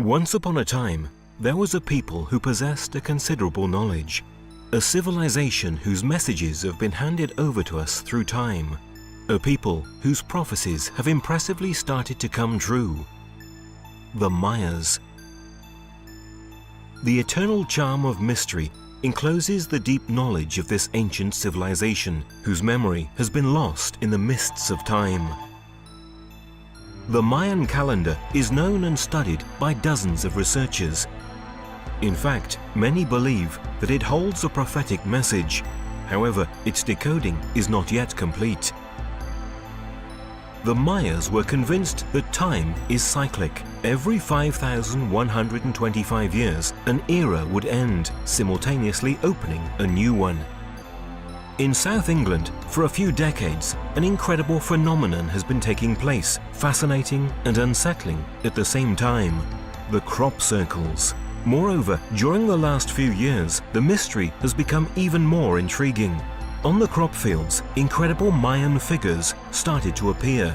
Once upon a time, there was a people who possessed a considerable knowledge, a civilization whose messages have been handed over to us through time, a people whose prophecies have impressively started to come true. The Mayas. The eternal charm of mystery encloses the deep knowledge of this ancient civilization, whose memory has been lost in the mists of time. The Mayan calendar is known and studied by dozens of researchers. In fact, many believe that it holds a prophetic message. However, its decoding is not yet complete. The Mayas were convinced that time is cyclic. Every 5,125 years, an era would end, simultaneously opening a new one. In South England, for a few decades, an incredible phenomenon has been taking place, fascinating and unsettling at the same time: the crop circles. Moreover, during the last few years, the mystery has become even more intriguing. On the crop fields, incredible Mayan figures started to appear.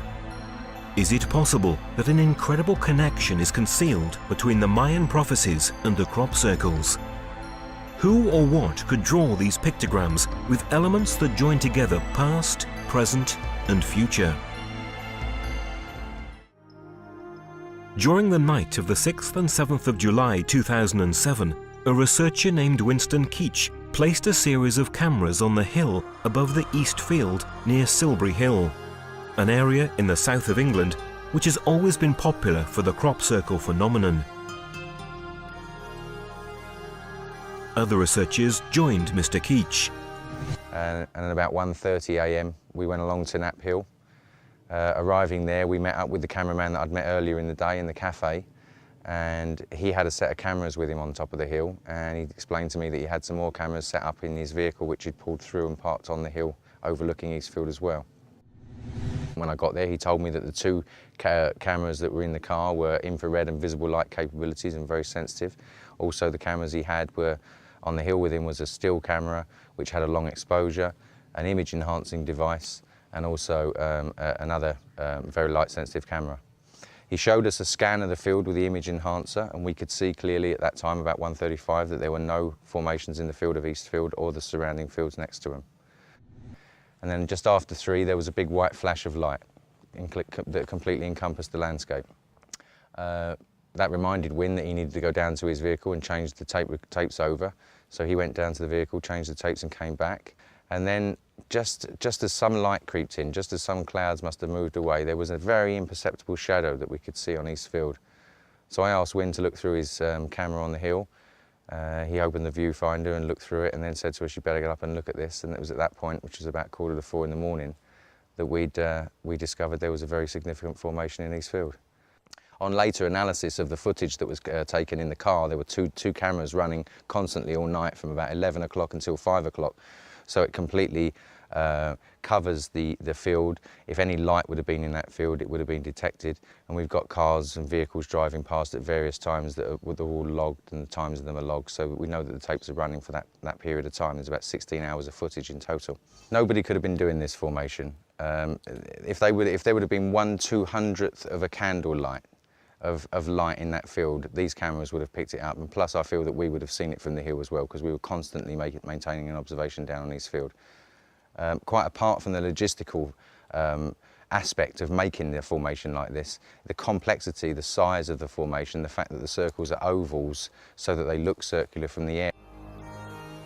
Is it possible that an incredible connection is concealed between the Mayan prophecies and the crop circles? Who or what could draw these pictograms with elements that join together past, present, and future? During the night of the 6th and 7th of July 2007, a researcher named Winston Keach placed a series of cameras on the hill above the East Field near Silbury Hill, an area in the south of England which has always been popular for the crop circle phenomenon. Other researchers joined Mr. Keach. And at about 1:30 a.m. we went along to Knapp Hill. Arriving there, we met up with the cameraman that I'd met earlier in the day in the cafe, and he had a set of cameras with him on top of the hill, and he explained to me that he had some more cameras set up in his vehicle which he'd pulled through and parked on the hill overlooking Eastfield as well. When I got there, he told me that the two cameras that were in the car were infrared and visible light capabilities and very sensitive. Also, the cameras he had were on the hill with him was a still camera which had a long exposure, an image enhancing device, and also another very light sensitive camera. He showed us a scan of the field with the image enhancer, and we could see clearly at that time, about 1:35, that there were no formations in the field of Eastfield or the surrounding fields next to them. And then just after 3, there was a big white flash of light that completely encompassed the landscape. That reminded Wynne that he needed to go down to his vehicle and change the tapes over. So he went down to the vehicle, changed the tapes and came back. And then just as some light creeped in, just as some clouds must have moved away, there was a very imperceptible shadow that we could see on Eastfield. So I asked Wynne to look through his camera on the hill. He opened the viewfinder and looked through it and then said to us, "You better get up and look at this." And it was at that point, which was about 3:45 in the morning, that we discovered there was a very significant formation in Eastfield. On later analysis of the footage that was taken in the car, there were two cameras running constantly all night from about 11 o'clock until 5 o'clock. So it completely covers the field. If any light would have been in that field, it would have been detected. And we've got cars and vehicles driving past at various times that are all logged, and the times of them are logged. So we know that the tapes are running for that period of time. There's about 16 hours of footage in total. Nobody could have been doing this formation. If there would have been 1/200th of a candle light of light in that field, these cameras would have picked it up. And plus, I feel that we would have seen it from the hill as well, because we were constantly maintaining an observation down on Eastfield. Quite apart from the logistical aspect of making the formation like this, the complexity, the size of the formation, the fact that the circles are ovals so that they look circular from the air.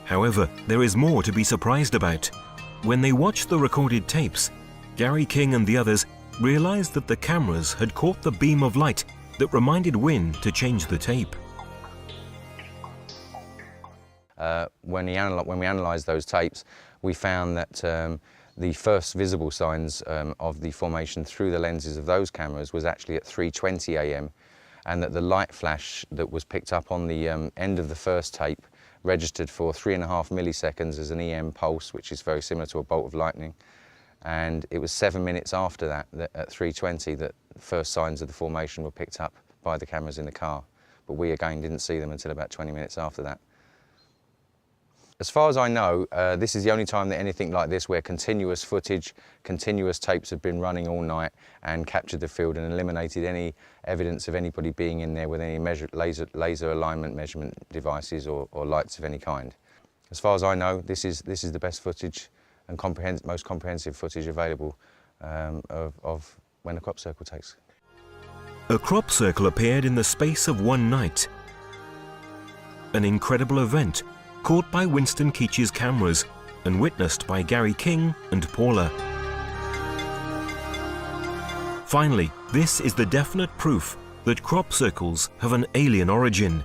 However, there is more to be surprised about. When they watched the recorded tapes, Gary King and the others realized that the cameras had caught the beam of light that reminded Wynne to change the tape. When we analysed those tapes, we found that the first visible signs of the formation through the lenses of those cameras was actually at 3:20 a.m. and that the light flash that was picked up on the end of the first tape registered for 3.5 milliseconds as an EM pulse, which is very similar to a bolt of lightning. And it was 7 minutes after that, at 3:20, that first signs of the formation were picked up by the cameras in the car. But we again didn't see them until about 20 minutes after that. As far as I know, this is the only time that anything like this, where continuous footage, continuous tapes have been running all night and captured the field and eliminated any evidence of anybody being in there with any laser alignment measurement devices or lights of any kind. As far as I know, this is the best footage and most comprehensive footage available of when a crop circle takes. A crop circle appeared in the space of one night. An incredible event caught by Winston Keach's cameras and witnessed by Gary King and Paula. Finally, this is the definite proof that crop circles have an alien origin.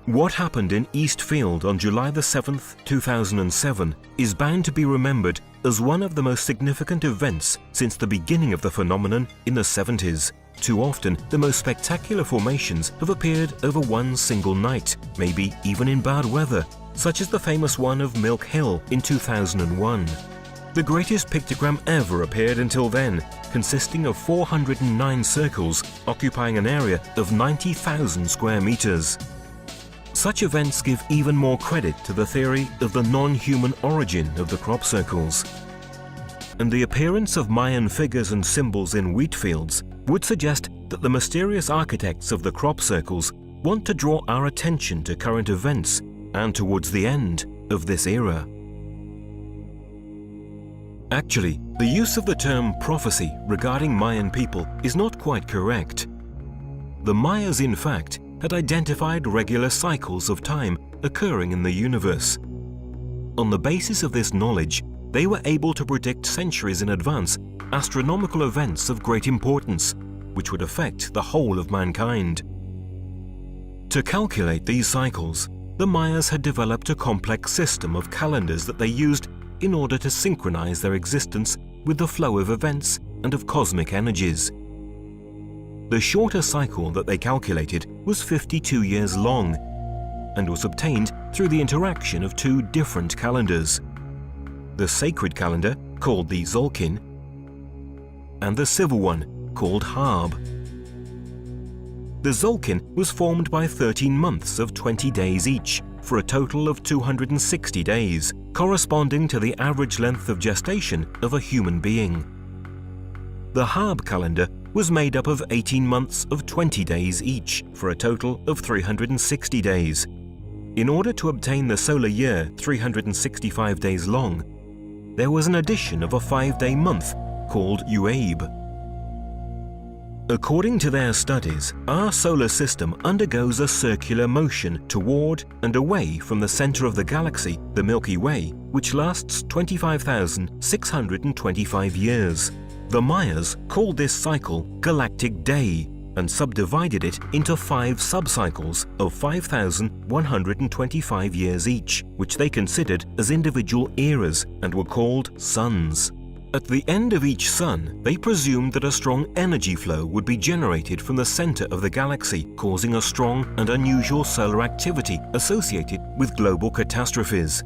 What happened in Eastfield on July the 7th, 2007 is bound to be remembered as one of the most significant events since the beginning of the phenomenon in the 70s. Too often, the most spectacular formations have appeared over one single night, maybe even in bad weather, such as the famous one of Milk Hill in 2001. The greatest pictogram ever appeared until then, consisting of 409 circles occupying an area of 90,000 square meters. Such events give even more credit to the theory of the non-human origin of the crop circles. And the appearance of Mayan figures and symbols in wheat fields would suggest that the mysterious architects of the crop circles want to draw our attention to current events and towards the end of this era. Actually, the use of the term prophecy regarding Mayan people is not quite correct. The Mayas, in fact, had identified regular cycles of time occurring in the universe. On the basis of this knowledge, they were able to predict centuries in advance astronomical events of great importance, which would affect the whole of mankind. To calculate these cycles, the Mayas had developed a complex system of calendars that they used in order to synchronize their existence with the flow of events and of cosmic energies. The shorter cycle that they calculated was 52 years long and was obtained through the interaction of two different calendars: the sacred calendar, called the Zolkin, and the civil one, called Harb. The Zolkin was formed by 13 months of 20 days each, for a total of 260 days, corresponding to the average length of gestation of a human being. The Harb calendar was made up of 18 months of 20 days each, for a total of 360 days. In order to obtain the solar year 365 days long, there was an addition of a 5-day month called Uabe. According to their studies, our solar system undergoes a circular motion toward and away from the center of the galaxy, the Milky Way, which lasts 25,625 years. The Mayas called this cycle Galactic Day and subdivided it into 5 subcycles of 5,125 years each, which they considered as individual eras and were called suns. At the end of each sun, they presumed that a strong energy flow would be generated from the center of the galaxy, causing a strong and unusual solar activity associated with global catastrophes.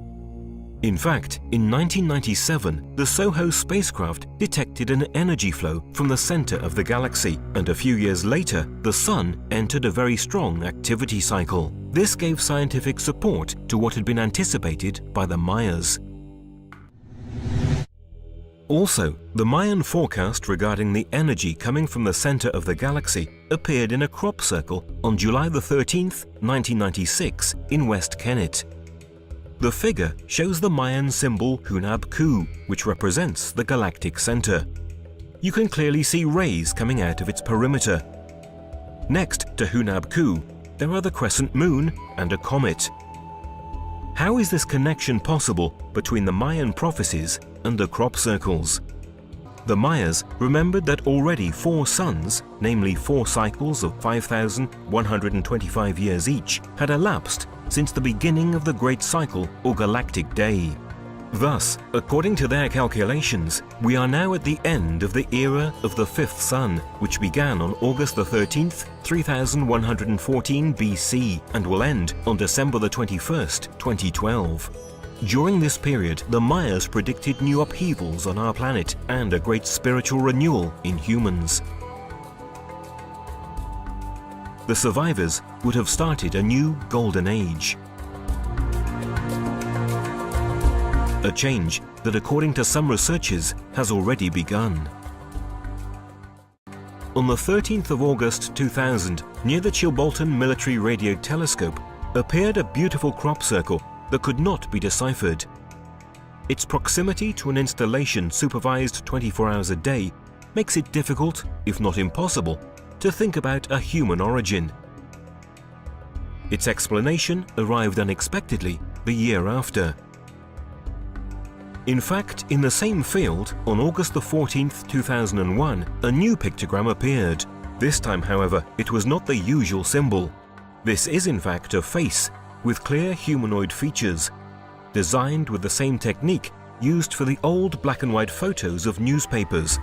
In fact, in 1997, the SOHO spacecraft detected an energy flow from the center of the galaxy, and a few years later, the Sun entered a very strong activity cycle. This gave scientific support to what had been anticipated by the Mayas. Also, the Mayan forecast regarding the energy coming from the center of the galaxy appeared in a crop circle on July the 13th, 1996 in West Kennet. The figure shows the Mayan symbol Hunab Ku, which represents the galactic center. You can clearly see rays coming out of its perimeter. Next to Hunab Ku, there are the crescent moon and a comet. How is this connection possible between the Mayan prophecies and the crop circles? The Mayas remembered that already 4 suns, namely 4 cycles of 5,125 years each, had elapsed since the beginning of the Great Cycle or Galactic Day. Thus, according to their calculations, we are now at the end of the era of the 5th sun, which began on August the 13th, 3114 BC and will end on December the 21st, 2012. During this period, the Mayas predicted new upheavals on our planet and a great spiritual renewal in humans. The survivors would have started a new golden age. a change that, according to some researchers, has already begun. On the 13th of August 2000, near the Chilbolton Military Radio Telescope, appeared a beautiful crop circle that could not be deciphered. Its proximity to an installation supervised 24 hours a day makes it difficult, if not impossible, to think about a human origin. Its explanation arrived unexpectedly the year after. In fact, in the same field, on August 14, 2001, a new pictogram appeared. This time, however, it was not the usual symbol. This is in fact a face with clear humanoid features, designed with the same technique used for the old black and white photos of newspapers.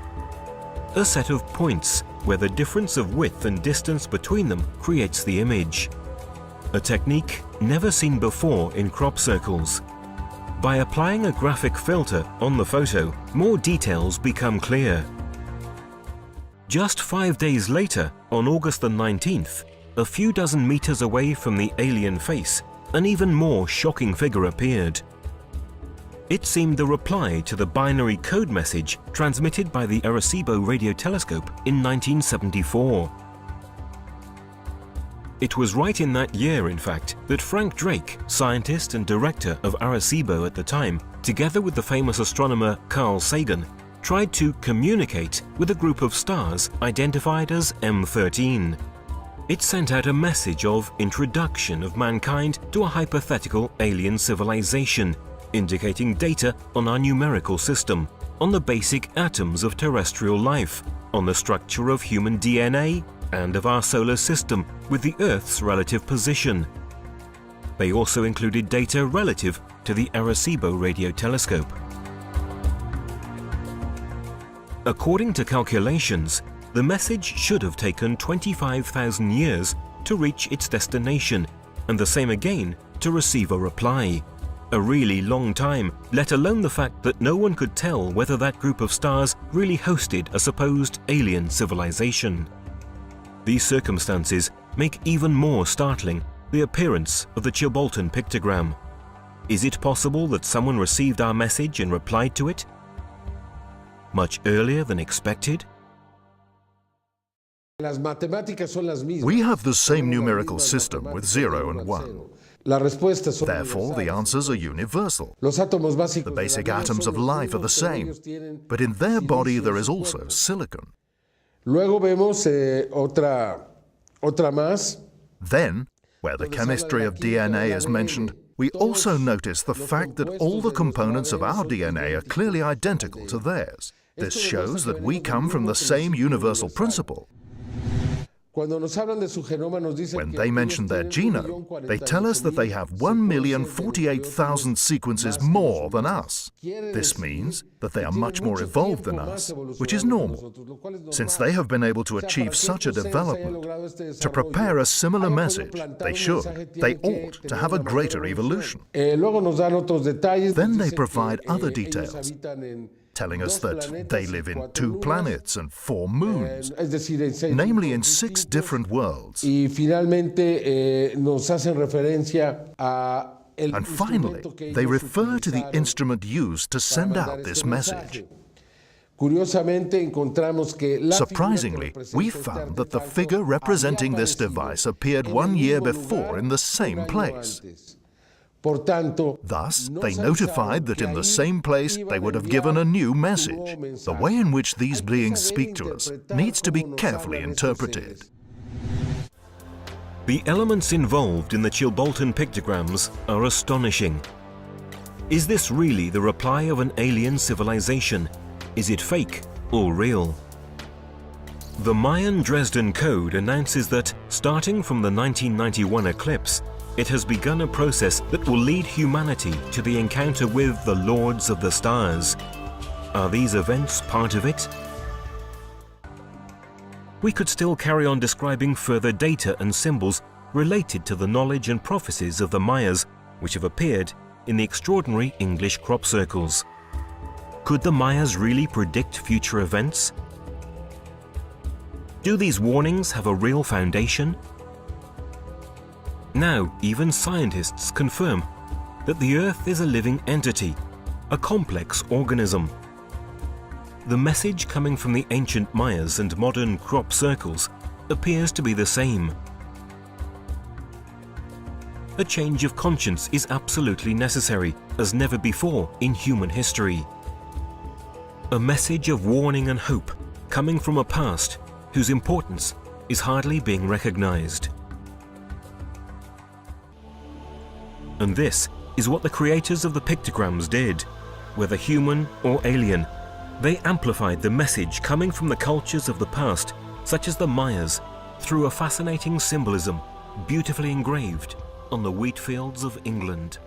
A set of points where the difference of width and distance between them creates the image. A technique never seen before in crop circles. By applying a graphic filter on the photo, more details become clear. Just 5 days later, on August the 19th, a few dozen meters away from the alien face, an even more shocking figure appeared. It seemed the reply to the binary code message transmitted by the Arecibo radio telescope in 1974. It was right in that year, in fact, that Frank Drake, scientist and director of Arecibo at the time, together with the famous astronomer Carl Sagan, tried to communicate with a group of stars identified as M13. It sent out a message of introduction of mankind to a hypothetical alien civilization, indicating data on our numerical system, on the basic atoms of terrestrial life, on the structure of human DNA, and of our solar system with the Earth's relative position. They also included data relative to the Arecibo radio telescope. According to calculations, the message should have taken 25,000 years to reach its destination, and the same again to receive a reply. A really long time, let alone the fact that no one could tell whether that group of stars really hosted a supposed alien civilization. These circumstances make even more startling the appearance of the Chilbolton pictogram. Is it possible that someone received our message and replied to it much earlier than expected? We have the same numerical system with 0 and 1. Therefore, the answers are universal. The basic atoms of life are the same, but in their body there is also silicon. Then, where the chemistry of DNA is mentioned, we also notice the fact that all the components of our DNA are clearly identical to theirs. This shows that we come from the same universal principle. When they mention their genome, they tell us that they have 1,048,000 sequences more than us. This means that they are much more evolved than us, which is normal. Since they have been able to achieve such a development, to prepare a similar message, they ought to have a greater evolution. Then they provide other details, telling us that they live in 2 planets and 4 moons, namely in 6 different worlds. And finally, they refer to the instrument used to send out this message. Surprisingly, we found that the figure representing this device appeared 1 year before in the same place. Thus, they notified that in the same place they would have given a new message. The way in which these beings speak to us needs to be carefully interpreted. The elements involved in the Chilbolton pictograms are astonishing. Is this really the reply of an alien civilization? Is it fake or real? The Mayan Dresden Code announces that, starting from the 1991 eclipse, it has begun a process that will lead humanity to the encounter with the Lords of the Stars. Are these events part of it? We could still carry on describing further data and symbols related to the knowledge and prophecies of the Mayas, which have appeared in the extraordinary English crop circles. Could the Mayas really predict future events? Do these warnings have a real foundation? Now, even scientists confirm that the Earth is a living entity, a complex organism. The message coming from the ancient Mayas and modern crop circles appears to be the same. A change of conscience is absolutely necessary, as never before in human history. A message of warning and hope coming from a past whose importance is hardly being recognized. And this is what the creators of the pictograms did. Whether human or alien, they amplified the message coming from the cultures of the past, such as the Mayas, through a fascinating symbolism beautifully engraved on the wheat fields of England.